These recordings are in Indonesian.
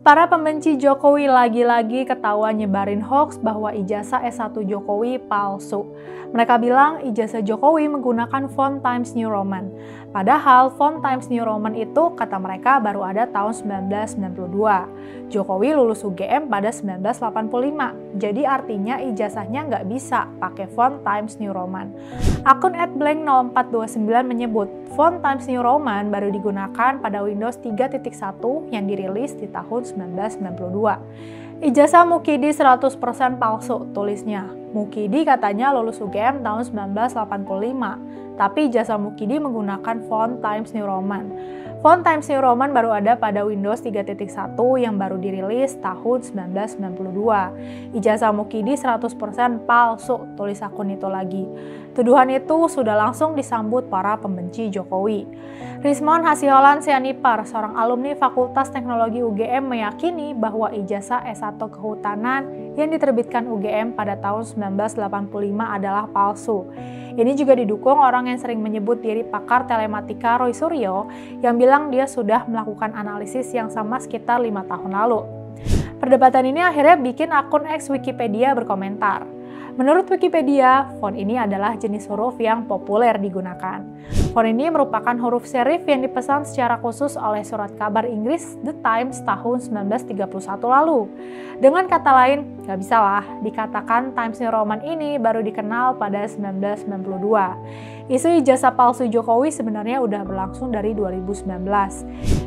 Para pembenci Jokowi lagi-lagi ketahuan nyebarin hoax bahwa ijazah S1 Jokowi palsu. Mereka bilang ijazah Jokowi menggunakan font Times New Roman. Padahal font Times New Roman itu kata mereka baru ada tahun 1992. Jokowi lulus UGM pada 1985. Jadi artinya ijazahnya nggak bisa pakai font Times New Roman. Akun @blank0429 menyebut font Times New Roman baru digunakan pada Windows 3.1 yang dirilis di tahun 1992. Ijazah Mukidi 100% palsu, tulisnya. Mukidi katanya lulus UGM tahun 1985, tapi ijazah Mukidi menggunakan font Times New Roman. Font Times New Roman baru ada pada Windows 3.1 yang baru dirilis tahun 1992. Ijazah Mukidi 100% palsu, tulis akun itu lagi. Tuduhan itu sudah langsung disambut para pembenci Jokowi. Rismon Hasiholan Sianipar, seorang alumni Fakultas Teknologi UGM, meyakini bahwa ijazah S1 Kehutanan yang diterbitkan UGM pada tahun 1985 adalah palsu. Ini juga didukung orang yang sering menyebut diri pakar telematika Roy Suryo yang bilang dia sudah melakukan analisis yang sama sekitar 5 tahun lalu. Perdebatan ini akhirnya bikin akun X Wikipedia berkomentar. Menurut Wikipedia, font ini adalah jenis huruf yang populer digunakan. Font ini merupakan huruf serif yang dipesan secara khusus oleh surat kabar Inggris The Times tahun 1931 lalu. Dengan kata lain, gak bisa lah dikatakan Times New Roman ini baru dikenal pada 1992. Isu ijazah palsu Jokowi sebenarnya udah berlangsung dari 2019.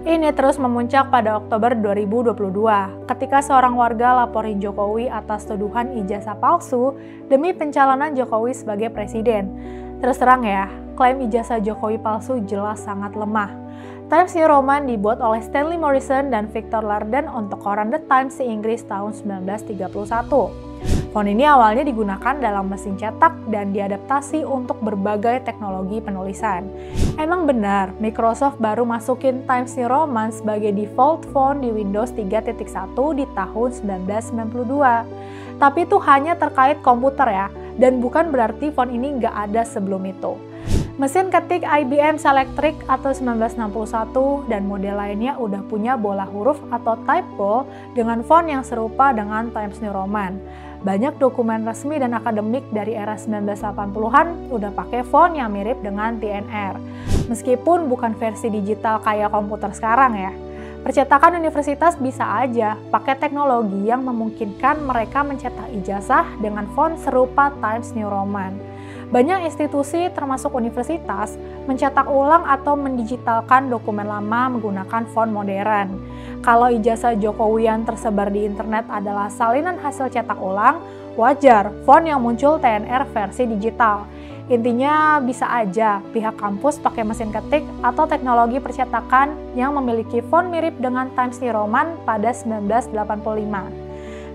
Ini terus memuncak pada Oktober 2022 ketika seorang warga laporin Jokowi atas tuduhan ijazah palsu demi pencalonan Jokowi sebagai presiden. Terus terang ya, klaim ijazah Jokowi palsu jelas sangat lemah. Times New Roman dibuat oleh Stanley Morrison dan Victor Larden untuk koran The Times di Inggris tahun 1931. Font ini awalnya digunakan dalam mesin cetak dan diadaptasi untuk berbagai teknologi penulisan. Emang benar, Microsoft baru masukin Times New Roman sebagai default font di Windows 3.1 di tahun 1992. Tapi itu hanya terkait komputer ya, dan bukan berarti font ini nggak ada sebelum itu. Mesin ketik IBM Selectric atau 1961 dan model lainnya udah punya bola huruf atau typeball dengan font yang serupa dengan Times New Roman. Banyak dokumen resmi dan akademik dari era 1980-an udah pakai font yang mirip dengan TNR. Meskipun bukan versi digital kayak komputer sekarang ya. Percetakan universitas bisa aja pakai teknologi yang memungkinkan mereka mencetak ijazah dengan font serupa Times New Roman. Banyak institusi termasuk universitas mencetak ulang atau mendigitalkan dokumen lama menggunakan font modern. Kalau ijazah Jokowi yang tersebar di internet adalah salinan hasil cetak ulang, wajar font yang muncul TNR versi digital. Intinya bisa aja pihak kampus pakai mesin ketik atau teknologi percetakan yang memiliki font mirip dengan Times New Roman pada 1985.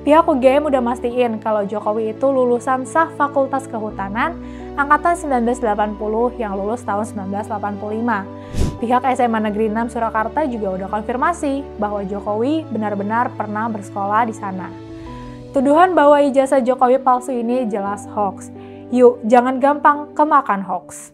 Pihak UGM udah mastiin kalau Jokowi itu lulusan sah Fakultas Kehutanan angkatan 1980 yang lulus tahun 1985. Pihak SMA Negeri 6 Surakarta juga udah konfirmasi bahwa Jokowi benar-benar pernah bersekolah di sana. Tuduhan bahwa ijazah Jokowi palsu ini jelas hoax. Yuk, jangan gampang kemakan hoax.